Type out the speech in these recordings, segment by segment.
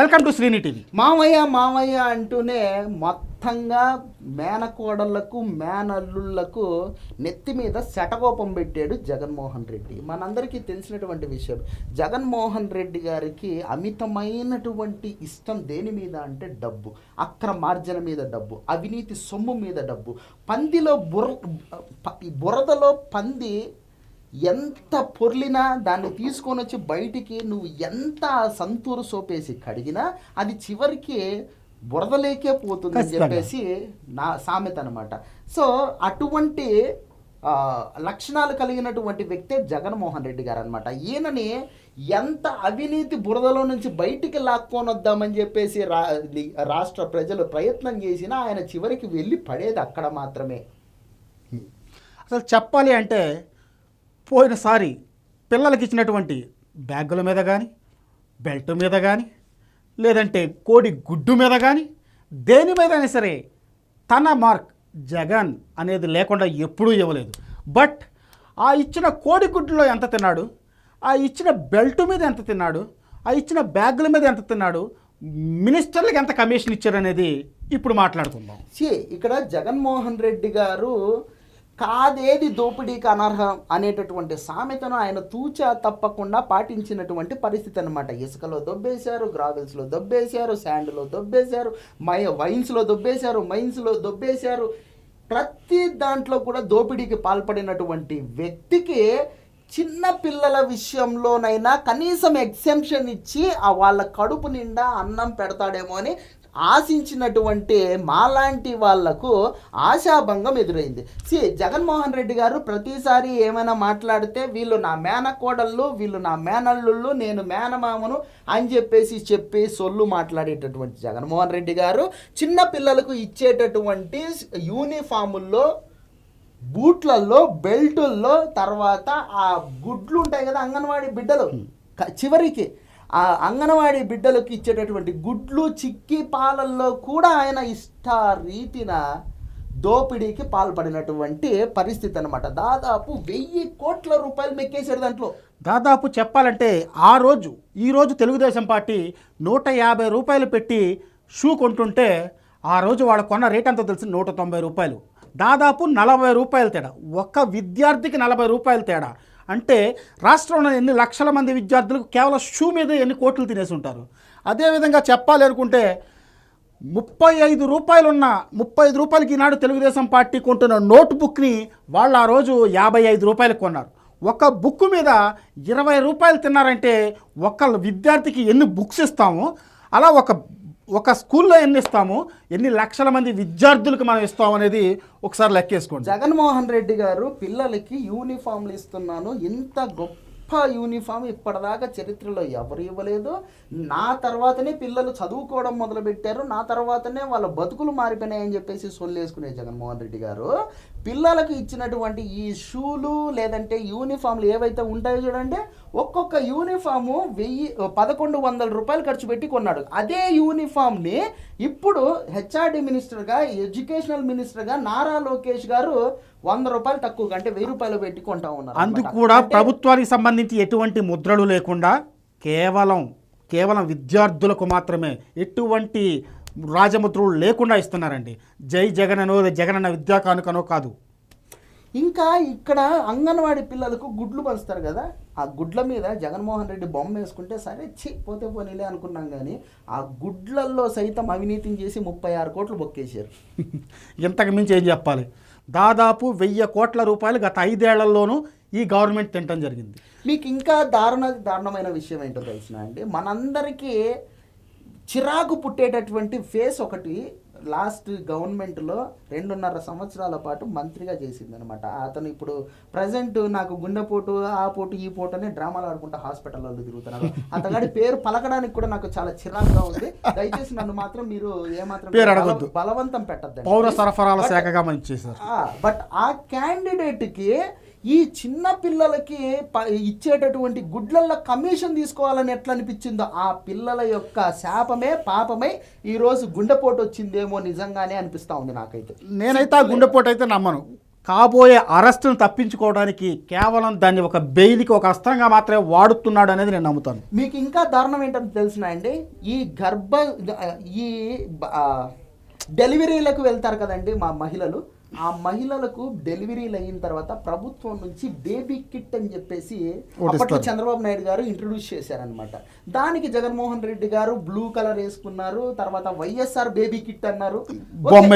Welcome to Srini TV. మామయ్య మామయ్య అంటూనే మొత్తంగా మేనకోడళ్లకు మేనల్లుళ్లకు నెత్తి మీద శటకోపం పెట్టాడు జగన్మోహన్ రెడ్డి. మనందరికీ తెలిసినటువంటి విషయం. జగన్మోహన్ రెడ్డి గారికి అమితమైనటువంటి ఇష్టం దేని మీద అంటే డబ్బు, అక్రమార్జన మీద డబ్బు, అవినీతి సొమ్ము మీద డబ్బు. పందిలో బురదలో పంది ఎంత పొర్లినా దాన్ని తీసుకొని వచ్చి బయటికి నువ్వు ఎంత సంతూరు సోపేసి కడిగినా అది చివరికి బురదలేకే పోతుందని చెప్పేసి నా సామెత అనమాట. సో అటువంటి లక్షణాలు కలిగినటువంటి వ్యక్తే జగన్మోహన్ రెడ్డి గారు అనమాట. ఈయనని ఎంత అవినీతి బురదలో నుంచి బయటికి లాక్కొని వద్దామని చెప్పేసి రాష్ట్ర ప్రజలు ప్రయత్నం చేసినా ఆయన చివరికి వెళ్ళి పడేది అక్కడ మాత్రమే. అసలు చెప్పాలి అంటే పోయినసారి పిల్లలకి ఇచ్చినటువంటి బ్యాగుల మీద కానీ, బెల్ట్ మీద కానీ, లేదంటే కోడి గుడ్డు మీద కానీ, దేని మీద అయినా సరే తన మార్క్ జగన్ అనేది లేకుండా ఎప్పుడూ ఇవ్వలేదు. బట్ ఆ ఇచ్చిన కోడి గుడ్డులో ఎంత తిన్నాడు, ఆ ఇచ్చిన బెల్ట్ మీద ఎంత తిన్నాడు, ఆ ఇచ్చిన బ్యాగుల మీద ఎంత తిన్నాడు, మినిస్టర్లకు ఎంత కమిషన్ ఇచ్చారనేది ఇప్పుడు మాట్లాడుకుందాం. ఇక్కడ జగన్మోహన్ రెడ్డి గారు కాదేది దోపిడీకి అనర్హం అనేటటువంటి సామెతను ఆయన తూచా తప్పకుండా పాటించినటువంటి పరిస్థితి అనమాట. ఇసుకలో దొబ్బేశారు, గ్రావెల్స్లో దొబ్బేశారు, శాండ్లో దొబ్బేశారు, వైన్స్లో దొబ్బేశారు, మైన్స్లో దొబ్బేశారు. ప్రతి దాంట్లో కూడా దోపిడీకి పాల్పడినటువంటి వ్యక్తికి చిన్న పిల్లల విషయంలోనైనా కనీసం ఎగ్జెంప్షన్ ఇచ్చి వాళ్ళ కడుపు నిండా అన్నం పెడతాడేమో అని ఆశించినటువంటి మాలాంటి వాళ్లకు ఆశాభంగం ఎదురైంది. జగన్మోహన్ రెడ్డి గారు ప్రతిసారి ఏమైనా మాట్లాడితే వీళ్ళు నా మేనకోడళ్ళు, వీళ్ళు నా మేనల్లుళ్ళు, నేను మేనమామను అని చెప్పి సొల్లు మాట్లాడేటటువంటి జగన్మోహన్ రెడ్డి గారు చిన్న పిల్లలకు ఇచ్చేటటువంటి యూనిఫాముల్లో, బూట్లలో, బెల్టుల్లో, తర్వాత ఆ గుడ్లు ఉంటాయి కదా అంగన్వాడీ బిడ్డలు, చివరికి ఆ అంగన్వాడీ బిడ్డలకు ఇచ్చేటటువంటి గుడ్లు, చిక్కి పాలల్లో కూడా ఆయన ఇష్టారీతిన దోపిడీకి పాల్పడినటువంటి పరిస్థితి అనమాట. దాదాపు 1000 కోట్ల రూపాయలు మెక్కేశాడు దాంట్లో. దాదాపు చెప్పాలంటే ఈరోజు తెలుగుదేశం పార్టీ 150 రూపాయలు పెట్టి షూ కొంటుంటే ఆ రోజు వాళ్ళు కొన్న రేట్ ఎంతో తెలిసి 190 రూపాయలు. దాదాపు 40 రూపాయలు తేడా. ఒక్క విద్యార్థికి 40 రూపాయలు తేడా అంటే రాష్ట్రంలో ఎన్ని లక్షల మంది విద్యార్థులకు కేవలం షూ మీద ఎన్ని కోట్లు తినేసి ఉంటారు. అదేవిధంగా చెప్పాలి అనుకుంటే 35 రూపాయలకి ఈనాడు తెలుగుదేశం పార్టీ కొంటున్న నోట్బుక్ని వాళ్ళు ఆ రోజు 55 రూపాయలకు కొన్నారు. ఒక బుక్ మీద 20 రూపాయలు తిన్నారంటే ఒక విద్యార్థికి ఎన్ని బుక్స్ ఇస్తాము, అలా ఒక స్కూల్లో ఎన్ని ఇస్తాము, ఎన్ని లక్షల మంది విద్యార్థులకు మనం ఇస్తాం అనేది ఒకసారి లెక్కేసుకోండి. జగన్మోహన్ రెడ్డి గారు పిల్లలకి యూనిఫామ్లు ఇస్తున్నాను, ఇంత గొప్ప యూనిఫామ్ ఇప్పటిదాకా చరిత్రలో ఎవరు ఇవ్వలేదు, నా తర్వాతనే పిల్లలు చదువుకోవడం మొదలుపెట్టారు, నా తర్వాతనే వాళ్ళ బతుకులు మారిపోయినాయని చెప్పేసి సొల్లేసుకునే జగన్మోహన్ రెడ్డి గారు పిల్లలకు ఇచ్చినటువంటి ఈ షూలు లేదంటే యూనిఫామ్లు ఏవైతే ఉంటాయో చూడండి, ఒక్కొక్క యూనిఫాము 1100 రూపాయలు ఖర్చు పెట్టి కొన్నాడు. అదే యూనిఫామ్ని ఇప్పుడు హెచ్ఆర్డి మినిస్టర్గా, ఎడ్యుకేషనల్ మినిస్టర్గా నారా లోకేష్ గారు 100 రూపాయలు తక్కువ అంటే 1000 రూపాయలు పెట్టి కొంటా ఉన్నారు. అందుకు కూడా ప్రభుత్వానికి సంబంధించి ఎటువంటి ముద్రలు లేకుండా కేవలం విద్యార్థులకు మాత్రమే ఎటువంటి రాజముద్రలు లేకుండా ఇస్తున్నారండి. జై జగన్ అనో జగనన్న విద్యా కానుకనో కాదు. ఇంకా ఇక్కడ అంగన్వాడీ పిల్లలకు గుడ్లు పంచుతారు కదా, ఆ గుడ్ల మీద జగన్మోహన్ రెడ్డి బొమ్మ వేసుకుంటే సరే పోతే పోనీలే అనుకున్నాం, కానీ ఆ గుడ్లల్లో సైతం అవినీతిని చేసి 36 కోట్లు బొక్కేశారు. ఇంతకు మించి ఏం చెప్పాలి. దాదాపు 1000 కోట్ల రూపాయలు గత 5 ఏళ్లలోనూ ఈ గవర్నమెంట్ తినటం జరిగింది. మీకు ఇంకా దారుణమైన విషయం ఏంటో తెలిసిన అండి, మనందరికీ చిరాకు పుట్టేటటువంటి ఫేస్ ఒకటి లాస్ట్ గవర్నమెంట్లో 2.5 సంవత్సరాల పాటు మంత్రిగా చేసిందనమాట. అతను ఇప్పుడు ప్రజెంట్ నాకు గుండెపోటు, ఆ పోటు, ఈ పోటు అని డ్రామాలు ఆడుకుంటూ హాస్పిటల్లో తిరుగుతున్నారు. అతగాడి పేరు పలకడానికి కూడా నాకు చాలా చిరాకుగా ఉంది. దయచేసి నన్ను మాత్రం మీరు ఏమాత్రం బలవంతం పెట్టద్దు. పౌర సరఫరాల శాఖగా మంచి బట్ ఆ క్యాండిడేట్కి ఈ చిన్న పిల్లలకి ఇచ్చేటటువంటి గుడ్లల్లో కమిషన్ తీసుకోవాలని ఎట్లా అనిపించిందో, ఆ పిల్లల యొక్క శాపమే పాపమై ఈరోజు గుండెపోటు వచ్చిందేమో నిజంగానే అనిపిస్తూ ఉంది నాకైతే. నేనైతే ఆ గుండెపోటు అయితే నమ్మను. కాబోయే అరెస్టును తప్పించుకోవడానికి కేవలం దాన్ని ఒక బెయిల్కి ఒక అస్త్రంగా మాత్రమే వాడుతున్నాడు అనేది నేను నమ్ముతాను. మీకు ఇంకా దారుణం ఏంటంటే తెలిసిన అండి, ఈ డెలివరీలకు వెళ్తారు కదండి మా మహిళలు, ఆ మహిళలకు డెలివరీలు అయిన తర్వాత ప్రభుత్వం నుంచి బేబీ కిట్ అని చెప్పేసి అప్పట్లో చంద్రబాబు నాయుడు గారు ఇంట్రడ్యూస్ చేశారనమాట. దానికి జగన్మోహన్ రెడ్డి గారు బ్లూ కలర్ వేసుకున్నారు, తర్వాత వైఎస్ఆర్ బేబీ కిట్ అన్నారు, బొమ్మ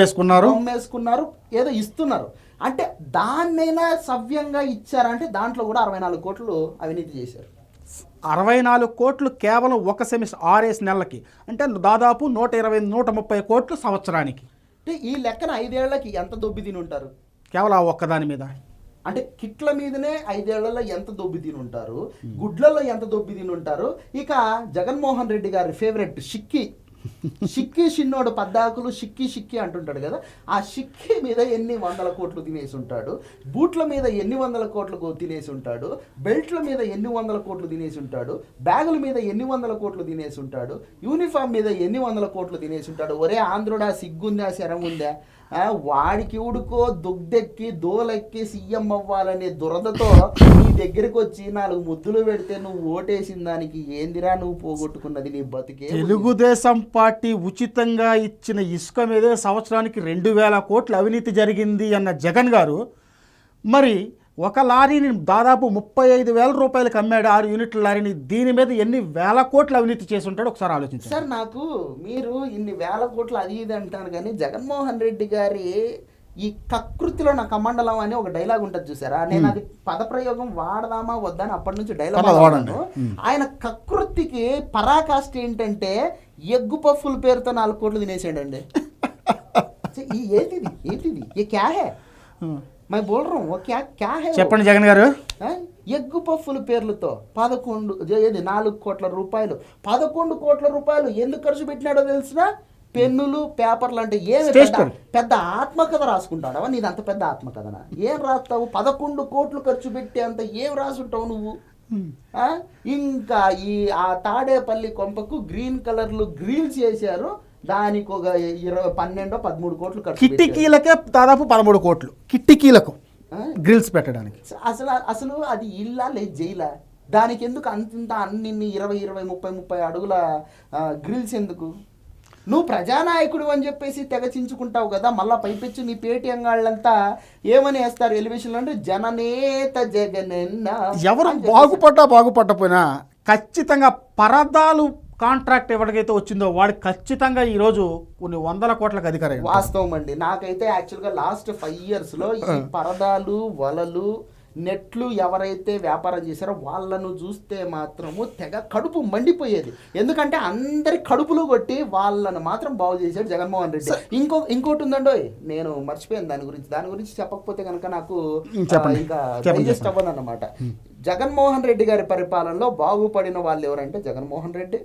వేసుకున్నారు, ఏదో ఇస్తున్నారు. అంటే దాన్నైనా సవ్యంగా ఇచ్చారంటే దాంట్లో కూడా 64 కోట్లు అవినీతి చేశారు. 64 కోట్లు కేవలం ఒక సెమిస్టర్ 6 నెలలకి, అంటే దాదాపు 120-130 కోట్లు సంవత్సరానికి. అంటే ఈ లెక్కన 5 ఏళ్లకి ఎంత దొబ్బి తిని ఉంటారు కేవలం ఆ ఒక్కదాని మీద. అంటే కిట్ల మీదనే 5 ఏళ్లలో ఎంత దొబ్బి తిని ఉంటారు, గుడ్లలో ఎంత దొబ్బి తిని ఉంటారు. ఇక జగన్మోహన్ రెడ్డి గారి ఫేవరెట్ షిక్కి షిన్నోడు పద్దాకులు షిక్కి అంటుంటాడు కదా, ఆ షిక్కి మీద ఎన్ని 100 కోట్లు తినేసి ఉంటాడు, బూట్ల మీద ఎన్ని 100 కోట్లు తినేసి ఉంటాడు, బెల్ట్ల మీద ఎన్ని 100 కోట్లు తినేసి ఉంటాడు, బ్యాగుల మీద ఎన్ని 100 కోట్లు తినేసి ఉంటాడు, యూనిఫామ్ మీద ఎన్ని 100 కోట్లు తినేసి ఉంటాడు. ఒరే ఆంధ్రుడా, సిగ్గుందా, శరం ఉందా? వాడికి ఉడుకో దుగ్దెక్కి దోలెక్కి సీఎం అవ్వాలనే దురదతో నీ దగ్గరికి వచ్చి 4 ముద్దులు పెడితే నువ్వు ఓటేసిన దానికి ఏందిరా నువ్వు పోగొట్టుకున్నది నీ బతికే? తెలుగుదేశం పార్టీ ఉచితంగా ఇచ్చిన ఇసుక మీదే సంవత్సరానికి 2000 కోట్లు అవినీతి జరిగింది అన్న జగన్ గారు మరి ఒక లారీని దాదాపు 35,000 రూపాయలకు అమ్మాడు, 6 యూనిట్ల లారీని. దీని మీద ఎన్ని వేల కోట్లు అవినీతి చేసి ఉంటాడు ఒకసారి ఆలోచించండి. సార్, నాకు మీరు ఇన్ని వేల కోట్లు అది ఇది అంటాను కానీ జగన్మోహన్ రెడ్డి గారి ఈ కకృతిలో నా కమండలం అని ఒక డైలాగ్ ఉంటుంది చూసారా, నేను అది పదప్రయోగం వాడదామా వద్దని అప్పటి నుంచి డైలాగ్ వాడాను. ఆయన కకృతికి పరాకాష్ట ఏంటంటే ఎగ్గు పఫ్ఫుల పేరుతో 4 కోట్లు తినేసాడండి. ఏంటిది ఏ క్యా హే మై బోల్ రహా హూ, క్యా హే చెప్పండి జగన్ గారు. ఎగ్గు పఫ్ఫుల పేర్లతో 4 కోట్ల రూపాయలు, 11 కోట్ల రూపాయలు ఎందుకు ఖర్చు పెట్టినాడో తెలిసినా? పెన్నులు, పేపర్లు. అంటే ఏమి పెద్ద ఆత్మకథ రాసుకుంటాడవా? నీది అంత పెద్ద ఆత్మకథనా? ఏం రాస్తావు? 11 కోట్లు ఖర్చు పెట్టి అంత ఏం రాసుంటావు నువ్వు? ఇంకా ఆ తాడేపల్లి కొంపకు గ్రీన్ కలర్లు గ్రిల్స్ చేశారు, దానికి ఒక 12-13 కోట్లు ఖర్చు. కిటికీలకే దాదాపు 13 కోట్లు కిటికీలకు గ్రిల్స్ పెట్టడానికి. అసలు అది ఇల్లా లేదు జైలా? దానికి ఎందుకు అంత అన్ని 20-30 అడుగుల గ్రిల్స్ ఎందుకు? నువ్వు ప్రజానాయకుడు అని చెప్పేసి తెగచించుకుంటావు కదా, మళ్ళీ పైపెచ్చు నీ పేటీఎం వాళ్ళంతా ఏమని వేస్తారు ఎలివేషన్లో అంటే జననేత జగనన్న. ఎవరు బాగుపడ్డపోయినా ఖచ్చితంగా పరదాలు కాంట్రాక్ట్ ఎవరికైతే వచ్చిందో వాడికి ఖచ్చితంగా ఈరోజు కొన్ని 100 కోట్లకు అధికారం. వాస్తవం అండి. నాకైతే యాక్చువల్గా లాస్ట్ 5 yearsలో ఈ పరదాలు, వలలు, నెట్లు ఎవరైతే వ్యాపారం చేశారో వాళ్ళను చూస్తే మాత్రము తెగ కడుపు మండిపోయేది. ఎందుకంటే అందరి కడుపులు కొట్టి వాళ్ళను మాత్రం బాగు చేశాడు జగన్మోహన్ రెడ్డి. ఇంకోటి ఉందండో, నేను మర్చిపోయాను దాని గురించి చెప్పకపోతే కనుక నాకు ఇంకా డైజెస్ట్ అవ్వదు అన్నమాట. జగన్మోహన్ రెడ్డి గారి పరిపాలనలో బాగుపడిన వాళ్ళు ఎవరంటే జగన్మోహన్ రెడ్డి,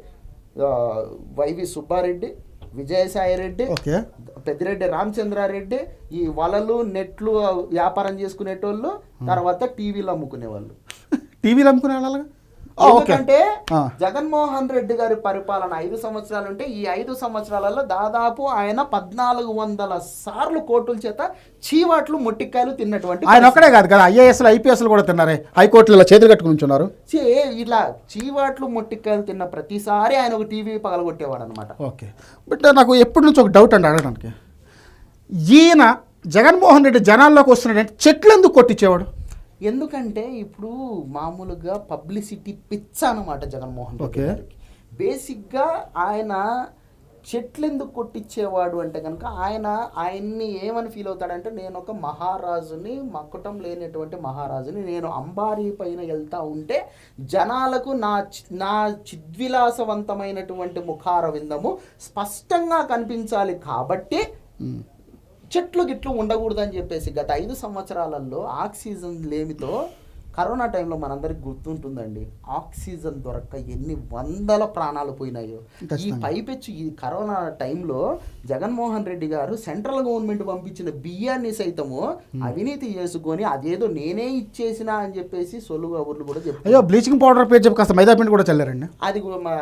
వైవి సుబ్బారెడ్డి, విజయసాయి రెడ్డి, పెద్దిరెడ్డి రామచంద్రారెడ్డి, ఈ వలలు నెట్లు వ్యాపారం చేసుకునేటోళ్ళు, తర్వాత టీవీలు అమ్ముకునే వాళ్ళు. ఎందుకంటే జగన్మోహన్ రెడ్డి గారి పరిపాలన 5 సంవత్సరాలు ఉంటే ఈ 5 సంవత్సరాలలో దాదాపు ఆయన 1400 సార్లు కోర్టుల చేత చీవాట్లు మొట్టికాయలు తిన్నటువంటి. ఆయన ఒక్కడే కాదు కదా, ఐఏఎస్లు ఐపీఎస్లు కూడా తిన్నారే, హైకోర్టులో చేతులు కట్టుకుని ఉంటున్నారు. ఇట్లా చీవాట్లు మొట్టికాయలు తిన్న ప్రతిసారి ఆయన ఒక టీవీ పగలగొట్టేవాడు అనమాట. ఓకే, బట్ నాకు ఎప్పటి నుంచి ఒక డౌట్ అండి అడగడానికి. ఈయన జగన్మోహన్ రెడ్డి జనాల్లోకి వస్తున్నాడంటే చెట్లు ఎందుకు కొట్టించేవాడు? ఎందుకంటే ఇప్పుడు మామూలుగా పబ్లిసిటీ పిచ్చ అనమాట జగన్మోహన్ రెడ్డి గారికి. బేసిక్గా ఆయన చెట్లు ఎందుకు కొట్టించేవాడు అంటే కనుక ఆయన్ని ఏమని ఫీల్ అవుతాడంటే, నేను ఒక మహారాజుని, మకుటం లేనటువంటి మహారాజుని, నేను అంబారీ పైన వెళ్తా ఉంటే జనాలకు నా చిద్విలాసవంతమైనటువంటి ముఖార విందము స్పష్టంగా కనిపించాలి కాబట్టి చెట్లు గిట్లు ఉండకూడదని చెప్పేసి గత 5 సంవత్సరాలలో ఆక్సిజన్ లేమితో కరోనా టైంలో మనందరికి గుర్తుంటుందండి, ఆక్సిజన్ దొరక్క ఎన్ని 100 ప్రాణాలు పోయినాయో. ఈ పైపెచ్చు ఈ కరోనా టైంలో జగన్మోహన్ రెడ్డి గారు సెంట్రల్ గవర్నమెంట్ పంపించిన బియ్యాన్ని సైతము అవినీతి చేసుకొని అదేదో నేనే ఇచ్చేసినా అని చెప్పేసి సొల్లు కబుర్లు కూడా చెప్పారు. అయ్యో, బ్లీచింగ్ పౌడర్ పేరు చెప్పి కాస్త మైదా పిండి కూడా చల్లారండి.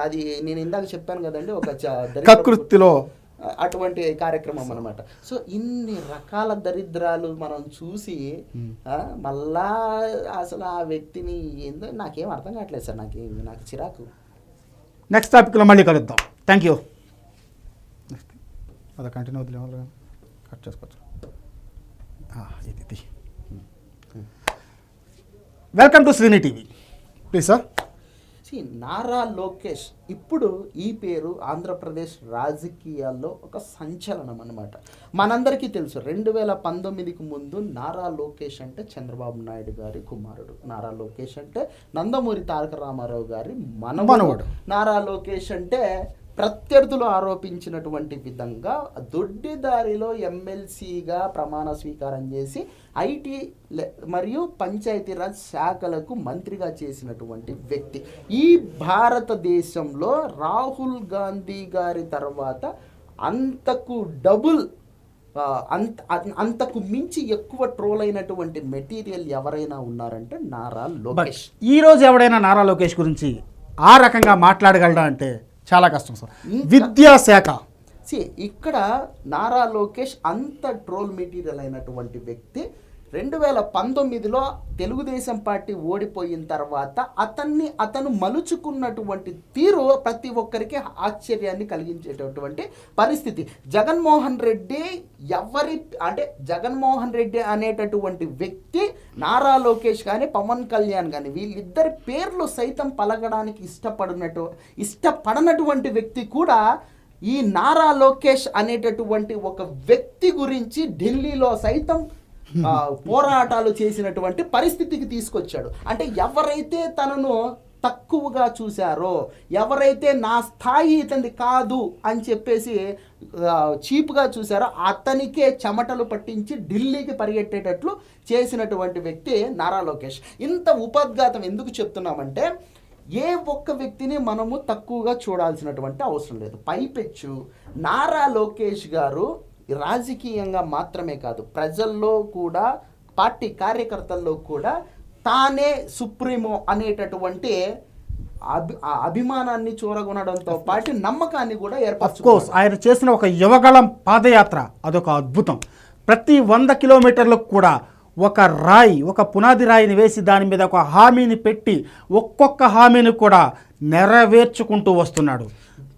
అది నేను ఇందాక చెప్పాను కదండి, ఒక కకృతిలో అటువంటి కార్యక్రమం అనమాట. సో ఇన్ని రకాల దరిద్రాలు మనం చూసి మళ్ళా అసలు ఆ వ్యక్తిని ఏందో నాకేం అర్థం కావట్లేదు సార్. నాకు చిరాకు. నెక్స్ట్ టాపిక్లో మళ్ళీ కలుద్దాం. Thank you. అదే కంటిన్యూ వదిలే కట్ చేసుకోవచ్చు. ఇది welcome to Srini TV. Please sir. Nara Lokesh ఇప్పుడు ఈ పేరు ఆంధ్రప్రదేశ్ రాజకీయాల్లో ఒక సంచలనం అన్నమాట. మనందరికీ తెలుసు 2019కి ముందు నారా లోకేష్ అంటే చంద్రబాబు నాయుడు గారి కుమారుడు. నారా లోకేష్ అంటే నందమూరి తారక రామారావు గారి మనవడు. నారా లోకేష్ అంటే ప్రత్యర్థులు ఆరోపించినటువంటి విధంగా దొడ్డిదారిలో ఎమ్మెల్సీగా ప్రమాణ స్వీకారం చేసి ఐటీ మరియు పంచాయతీరాజ్ శాఖలకు మంత్రిగా చేసినటువంటి వ్యక్తి. ఈ భారతదేశంలో రాహుల్ గాంధీ గారి తర్వాత అంతకు మించి ఎక్కువ ట్రోల్ అయినటువంటి మెటీరియల్ ఎవరైనా ఉన్నారంటే నారా లోకేష్. ఈరోజు ఎవడైనా నారా లోకేష్ గురించి ఆ రకంగా మాట్లాడగలడా అంటే చాలా కష్టం సార్. విద్యాశాఖ ఇక్కడ నారా లోకేష్ అంత ట్రోల్ మెటీరియల్ అయినటువంటి వ్యక్తి 2019లో తెలుగుదేశం పార్టీ ఓడిపోయిన తర్వాత అతను మలుచుకున్నటువంటి తీరు ప్రతి ఒక్కరికి ఆశ్చర్యాన్ని కలిగించేటటువంటి పరిస్థితి. జగన్మోహన్ రెడ్డి అనేటటువంటి వ్యక్తి నారా లోకేష్ కానీ పవన్ కళ్యాణ్ కానీ వీళ్ళిద్దరి పేర్లు సైతం పలకడానికి ఇష్టపడనటువంటి వ్యక్తి కూడా ఈ నారా లోకేష్ అనేటటువంటి ఒక వ్యక్తి గురించి ఢిల్లీలో సైతం పోరాటాలు చేసినటువంటి పరిస్థితికి తీసుకొచ్చాడు. అంటే ఎవరైతే తనను తక్కువగా చూశారో, ఎవరైతే నా స్థాయి ఇతనిది కాదు అని చెప్పేసి చీప్గా చూశారో అతనికే చెమటలు పట్టించి ఢిల్లీకి పరిగెట్టేటట్లు చేసినటువంటి వ్యక్తి నారా లోకేష్. ఇంత ఉపద్ఘాతం ఎందుకు చెప్తున్నామంటే ఏ ఒక్క వ్యక్తిని మనము తక్కువగా చూడాల్సినటువంటి అవసరం లేదు. పైపెచ్చు నారా లోకేష్ గారు రాజకీయంగా మాత్రమే కాదు, ప్రజల్లో కూడా, పార్టీ కార్యకర్తల్లో కూడా తానే సుప్రీమో అనేటటువంటి అభిమానాన్ని చూరగొనడంతో పాటు నమ్మకాన్ని కూడా ఏర్పరచుకోవచ్చు. ఆయన చేసిన ఒక యువగళం పాదయాత్ర అదొక అద్భుతం. ప్రతి 100 కిలోమీటర్లకు కూడా ఒక పునాది రాయిని వేసి దాని మీద ఒక హామీని పెట్టి ఒక్కొక్క హామీని కూడా నెరవేర్చుకుంటూ వస్తున్నాడు.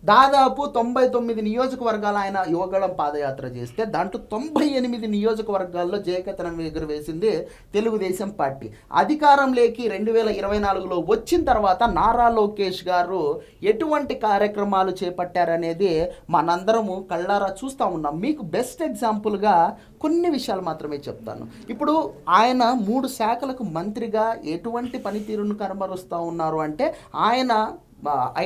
దాదాపు 99 నియోజకవర్గాలు ఆయన యువగళం పాదయాత్ర చేస్తే దాంట్లో 98 నియోజకవర్గాల్లో జయకేతనం ఎగురవేసింది తెలుగుదేశం పార్టీ. అధికారంలోకి 2024లో వచ్చిన తర్వాత నారా లోకేష్ గారు ఎటువంటి కార్యక్రమాలు చేపట్టారనేది మనందరము కళ్ళారా చూస్తూ ఉన్నాం. మీకు బెస్ట్ ఎగ్జాంపుల్గా కొన్ని విషయాలు మాత్రమే చెప్తాను. ఇప్పుడు ఆయన 3 శాఖలకు మంత్రిగా ఎటువంటి పనితీరును కనబరుస్తూ ఉన్నారు అంటే, ఆయన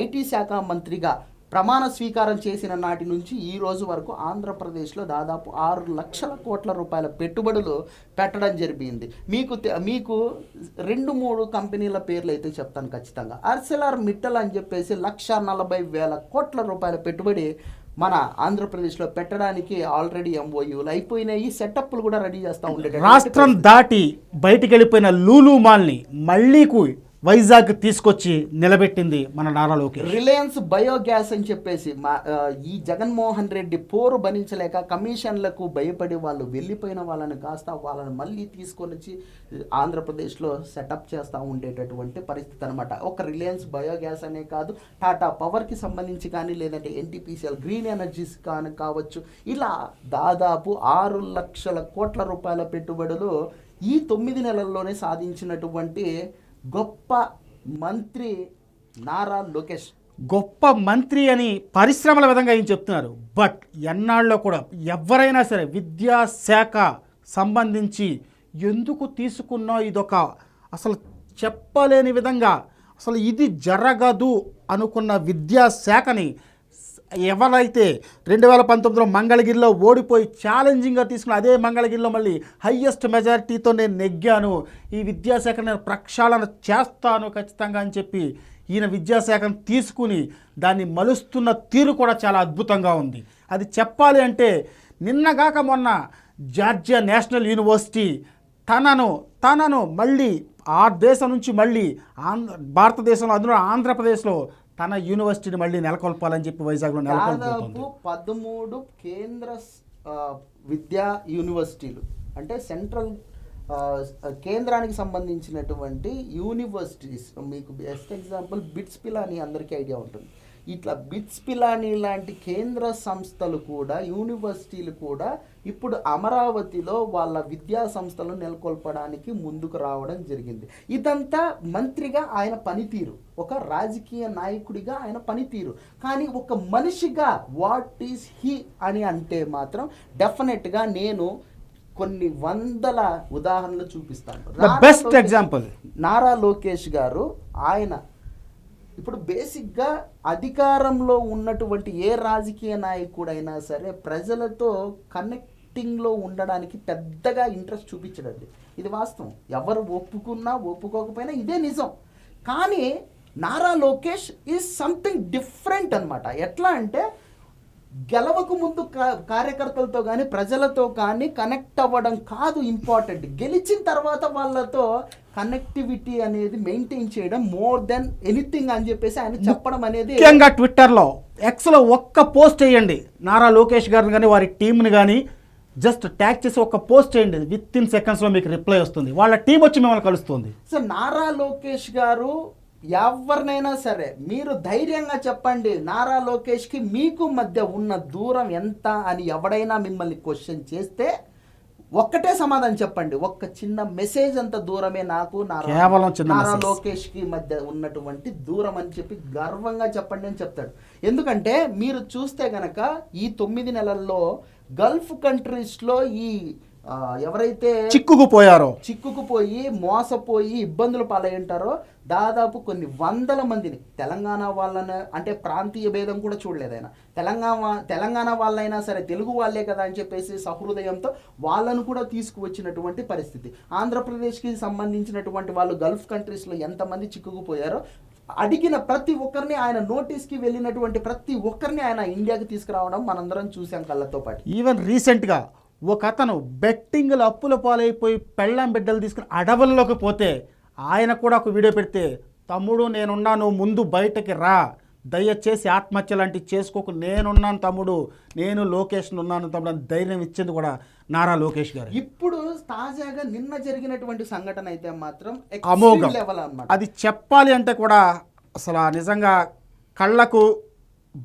ఐటీ శాఖ మంత్రిగా ప్రమాణ స్వీకారం చేసిన నాటి నుంచి ఈ రోజు వరకు ఆంధ్రప్రదేశ్లో దాదాపు 6 లక్షల కోట్ల రూపాయల పెట్టుబడులు పెట్టడం జరిగింది. మీకు 2-3 కంపెనీల పేర్లు అయితే చెప్తాను ఖచ్చితంగా. ఆర్సెలర్ మిట్టల్ అని చెప్పేసి 1,40,000 కోట్ల రూపాయల పెట్టుబడి మన ఆంధ్రప్రదేశ్లో పెట్టడానికి ఆల్రెడీ ఎంఓయూలు అయిపోయినాయి, సెటప్లు కూడా రెడీ చేస్తూ ఉండేది. రాష్ట్రం దాటి బయటికి వెళ్ళిపోయిన లూలు మాల్ని మళ్ళీ వైజాగ్ తీసుకొచ్చి నిలబెట్టింది మన నారా లోకేష్. రిలయన్స్ బయోగ్యాస్ అని చెప్పేసి ఈ జగన్మోహన్ రెడ్డి పోరు భరించలేక కమిషన్లకు భయపడి వాళ్ళు వెళ్ళిపోయిన వాళ్ళని వాళ్ళని మళ్ళీ తీసుకొని వచ్చి ఆంధ్రప్రదేశ్లో సెటప్ చేస్తూ ఉండేటటువంటి పరిస్థితి అనమాట. ఒక రిలయన్స్ బయోగ్యాస్ అనే కాదు, టాటా పవర్కి సంబంధించి కానీ, లేదంటే ఎన్టీపీసీఎల్ గ్రీన్ ఎనర్జీస్ కానీ కావచ్చు, ఇలా దాదాపు 6 లక్షల కోట్ల రూపాయల పెట్టుబడులు ఈ 9 నెలల్లోనే సాధించినటువంటి గొప్ప మంత్రి నారా లోకేష్. గొప్ప మంత్రి అని పరిశ్రమల విధంగా ఏం చెప్తున్నారు. బట్ ఎన్నాళ్ళలో కూడా ఎవరైనా సరే విద్యాశాఖ సంబంధించి ఎందుకు తీసుకున్నా ఇదొక అసలు చెప్పలేని విధంగా అసలు ఇది జరగదు అనుకున్న విద్యాశాఖని ఎవరైతే 2019లో మంగళగిరిలో ఓడిపోయి ఛాలెంజింగ్గా తీసుకున్న అదే మంగళగిరిలో మళ్ళీ హయ్యెస్ట్ మెజారిటీతో నేను నెగ్గాను, ఈ విద్యాశాఖ నేను ప్రక్షాళన చేస్తాను ఖచ్చితంగా అని చెప్పి ఈయన విద్యాశాఖను తీసుకుని దాన్ని మలుస్తున్న తీరు కూడా చాలా అద్భుతంగా ఉంది. అది చెప్పాలి అంటే నిన్నగాక మొన్న జార్జియా నేషనల్ యూనివర్సిటీ తనను మళ్ళీ ఆ దేశం నుంచి మళ్ళీ భారతదేశంలో అందులో ఆంధ్రప్రదేశ్లో తన యూనివర్సిటీని మళ్ళీ నెలకొల్పాలని చెప్పి వైజాగ్లో నెలకొల్పుతుంది. దాదాపు 13 కేంద్ర విద్యా యూనివర్సిటీలు అంటే సెంట్రల్ కేంద్రానికి సంబంధించినటువంటి యూనివర్సిటీస్, మీకు బెస్ట్ ఎగ్జాంపుల్ బిట్స్ పిలానీ అందరికీ ఐడియా ఉంటుంది. ఇట్లా బిట్స్ పిలానీ లాంటి కేంద్ర సంస్థలు కూడా, యూనివర్సిటీలు కూడా ఇప్పుడు అమరావతిలో వాళ్ళ విద్యా సంస్థలను నెలకొల్పడానికి ముందుకు రావడం జరిగింది. ఇదంతా మంత్రిగా ఆయన పనితీరు, ఒక రాజకీయ నాయకుడిగా ఆయన పనితీరు. కానీ ఒక మనిషిగా వాట్ ఈస్ హీ అని అంటే మాత్రం డెఫినెట్గా నేను కొన్ని వందల ఉదాహరణలు చూపిస్తాను. బెస్ట్ ఎగ్జాంపుల్ నారా లోకేష్ గారు. ఆయన ఇప్పుడు బేసిక్గా అధికారంలో ఉన్నటువంటి ఏ రాజకీయ నాయకుడైనా సరే ప్రజలతో కనెక్టింగ్లో ఉండడానికి పెద్దగా ఇంట్రెస్ట్ చూపించడండి. ఇది వాస్తవం, ఎవరు ఒప్పుకున్నా ఒప్పుకోకపోయినా ఇదే నిజం. కానీ Nara Lokesh is something different అనమాట. ఎట్లా అంటే గెలవకు ముందు కార్యకర్తలతో కానీ ప్రజలతో కానీ కనెక్ట్ అవ్వడం కాదు ఇంపార్టెంట్, గెలిచిన తర్వాత వాళ్ళతో కనెక్టివిటీ అనేది మెయింటైన్ చేయడం మోర్ దెన్ ఎనీథింగ్ అని చెప్పేసి ఆయన చెప్పడం అనేది. ముఖ్యంగా ట్విట్టర్లో, ఎక్స్లో ఒక్క పోస్ట్ చేయండి, నారా లోకేష్ గారిని కానీ వారి టీంని కానీ జస్ట్ ట్యాగ్ చేసి ఒక పోస్ట్ చేయండి, విత్ ఇన్ సెకండ్స్లో మీకు రిప్లై వస్తుంది, వాళ్ళ టీం వచ్చి మిమ్మల్ని కలుస్తుంది. సో నారా లోకేష్ గారు ఎవరినైనా సరే మీరు ధైర్యంగా చెప్పండి, నారా లోకేష్కి మీకు మధ్య ఉన్న దూరం ఎంత అని ఎవడైనా మిమ్మల్ని క్వశ్చన్ చేస్తే ఒక్కటే సమాధానం చెప్పండి, ఒక్క చిన్న మెసేజ్ అంత దూరమే నాకు నారా లోకేష్కి మధ్య ఉన్నటువంటి దూరం అని చెప్పి గర్వంగా చెప్పండి అని చెప్తాడు. ఎందుకంటే మీరు చూస్తే గనక ఈ 9 నెలల్లో గల్ఫ్ కంట్రీస్లో ఈ ఎవరైతే చిక్కుకుపోయి మోసపోయి ఇబ్బందులు పాలై ఉంటారో దాదాపు కొన్ని వందల మందిని, తెలంగాణ వాళ్ళని అంటే ప్రాంతీయ భేదం కూడా చూడలేదు ఆయన, తెలంగాణ వాళ్ళైనా సరే తెలుగు వాళ్ళే కదా అని చెప్పేసి సహృదయంతో వాళ్ళను కూడా తీసుకువచ్చినటువంటి పరిస్థితి. ఆంధ్రప్రదేశ్కి సంబంధించినటువంటి వాళ్ళు గల్ఫ్ కంట్రీస్లో ఎంతమంది చిక్కుకుపోయారో అడిగిన ప్రతి ఒక్కరిని, ఆయన నోటీస్కి వెళ్ళినటువంటి ప్రతి ఒక్కరిని ఆయన ఇండియాకి తీసుకురావడం మనందరం చూసాం కళ్ళతో పాటు. ఈవెన్ రీసెంట్గా ఒక అతను బెట్టింగ్లు అప్పుల పాలైపోయి పెళ్ళాం బిడ్డలు తీసుకుని అడవుల్లోకి పోతే ఆయన కూడా ఒక వీడియో పెడితే, తమ్ముడు నేనున్నాను, ముందు బయటకి రా, దయచేసి ఆత్మహత్య లాంటివి చేసుకోకు, నేనున్నాను తమ్ముడు, నేను లోకేష్ ఉన్నాను తమ్ముడు అని ధైర్యం ఇచ్చింది కూడా నారా లోకేష్ గారు. ఇప్పుడు తాజాగా నిన్న జరిగినటువంటి సంఘటన అయితే మాత్రం అమోఘం లెవెల్ అన్నమాట. అది చెప్పాలి అంటే కూడా అసలు నిజంగా కళ్ళకు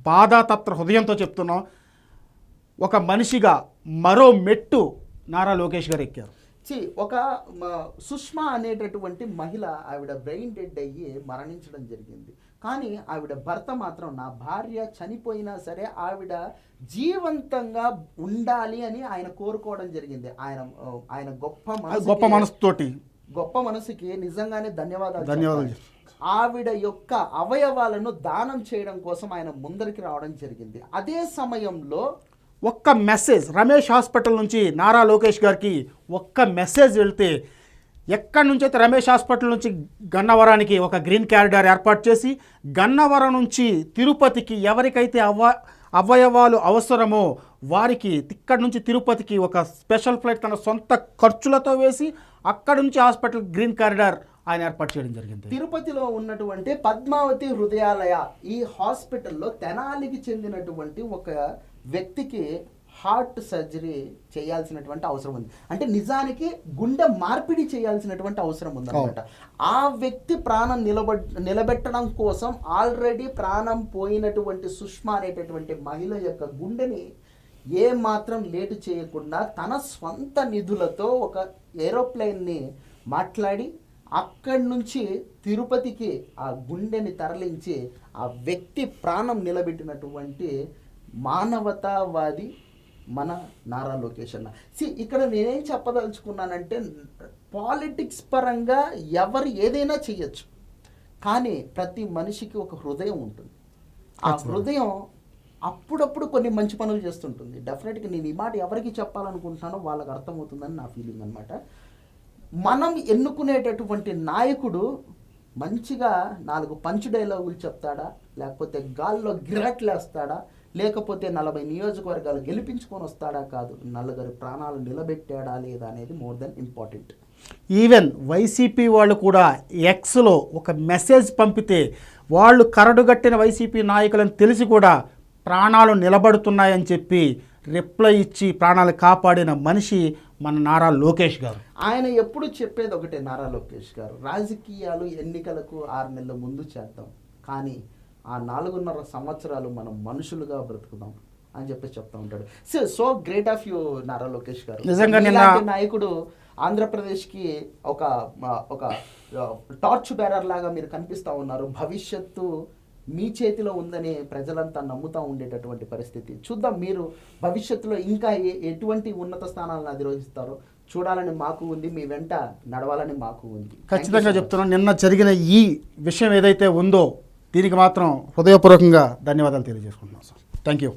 బాధాతత్ర హృదయంతో చెప్తున్నాం. ఒక మనిషిగా మరో మెట్టు నారా లోకేష్ గారు ఎక్కారు. ఒక సుష్మా అనేటటువంటి మహిళ, ఆవిడ బ్రెయిన్ డెడ్ అయ్యి మరణించడం జరిగింది. కానీ ఆవిడ భర్త మాత్రం, నా భార్య చనిపోయినా సరే ఆవిడ జీవంతంగా ఉండాలి అని ఆయన కోరుకోవడం జరిగింది. ఆయన గొప్ప మనసుకి నిజంగానే ధన్యవాదాలు. ఆవిడ యొక్క అవయవాలను దానం చేయడం కోసం ఆయన ముందరికి రావడం జరిగింది. అదే సమయంలో ఒక్క మెసేజ్ రమేష్ హాస్పిటల్ నుంచి నారా లోకేష్ గారికి ఒక్క మెసేజ్ వెళ్తే, ఎక్కడి నుంచి అయితే రమేష్ హాస్పిటల్ నుంచి గన్నవరానికి ఒక గ్రీన్ కారిడార్ ఏర్పాటు చేసి, గన్నవరం నుంచి తిరుపతికి ఎవరికైతే అవయవాలు అవసరమో వారికి ఇక్కడి నుంచి తిరుపతికి ఒక స్పెషల్ ఫ్లైట్ తన సొంత ఖర్చులతో వేసి అక్కడి నుంచి హాస్పిటల్ గ్రీన్ కారిడార్ ఆయన ఏర్పాటు చేయడం జరిగింది. తిరుపతిలో ఉన్నటువంటి పద్మావతి హృదయాలయ ఈ హాస్పిటల్లో తెనాలికి చెందినటువంటి ఒక వ్యక్తికి హార్ట్ సర్జరీ చేయాల్సినటువంటి అవసరం ఉంది. అంటే నిజానికి గుండె మార్పిడి చేయాల్సినటువంటి అవసరం ఉందన్నమాట. ఆ వ్యక్తి ప్రాణం నిలబెట్టడం కోసం ఆల్రెడీ ప్రాణం పోయినటువంటి సుష్మా అనేటటువంటి మహిళ యొక్క గుండెని ఏ మాత్రం లేటు చేయకుండా తన స్వంత నిధులతో ఒక ఏరోప్లేన్ని మాట్లాడి అక్కడి నుంచి తిరుపతికి ఆ గుండెని తరలించి ఆ వ్యక్తి ప్రాణం నిలబెట్టినటువంటి మానవతావాది మన నారా లోకేష్ అన్న. ఇక్కడ నేనేం చెప్పదలుచుకున్నానంటే, పాలిటిక్స్ పరంగా ఎవరు ఏదైనా చెయ్యొచ్చు, కానీ ప్రతి మనిషికి ఒక హృదయం ఉంటుంది. ఆ హృదయం అప్పుడప్పుడు కొన్ని మంచి పనులు చేస్తుంటుంది. డెఫినెట్గా నేను ఈ మాట ఎవరికి చెప్పాలనుకుంటున్నానో వాళ్ళకి అర్థమవుతుందని నా ఫీలింగ్ అనమాట. మనం ఎన్నుకునేటటువంటి నాయకుడు మంచిగా 4 పంచ్ డైలాగులు చెప్తాడా, లేకపోతే గాల్లో గిరాట్లేస్తాడా, లేకపోతే 40 నియోజకవర్గాలు గెలిపించుకొని వస్తాడా కాదు, నలుగురి ప్రాణాలు నిలబెట్టాడా లేదా అనేది more than important. Even YCP వాళ్ళు కూడా ఎక్స్లో ఒక మెసేజ్ పంపితే వాళ్ళు కరడుగట్టిన వైసీపీ నాయకులను తెలిసి కూడా ప్రాణాలు నిలబడుతున్నాయని చెప్పి రిప్లై ఇచ్చి ప్రాణాలు కాపాడిన మనిషి మన నారా లోకేష్ గారు. ఆయన ఎప్పుడు చెప్పేది ఒకటే, నారా లోకేష్ గారు, రాజకీయాలు ఎన్నికలకు 6 నెలల ముందు చేద్దాం, కానీ ఆ 4.5 సంవత్సరాలు మనం మనుషులుగా బ్రతుకుదాం అని చెప్పి చెప్తా ఉంటాడు. So great of you Nara Lokesh గారు. నిజంగా ఇలాంటి నాయకుడు ఆంధ్రప్రదేశ్కి ఒక టార్చ్ బేరర్ లాగా మీరు కనిపిస్తూ ఉన్నారు. భవిష్యత్తు మీ చేతిలో ఉందని ప్రజలంతా నమ్ముతూ ఉండేటటువంటి పరిస్థితి. చూద్దాం మీరు భవిష్యత్తులో ఇంకా ఎటువంటి ఉన్నత స్థానాలను అధిరోహిస్తారో చూడాలని మాకు ఉంది, మీ వెంట నడవాలని మాకు ఉంది. ఖచ్చితంగా చెప్తున్నాను, నిన్న జరిగిన ఈ విషయం ఏదైతే ఉందో దీనికి మాత్రం హృదయపూర్వకంగా ధన్యవాదాలు తెలియజేసుకుంటున్నాం సార్. Thank you.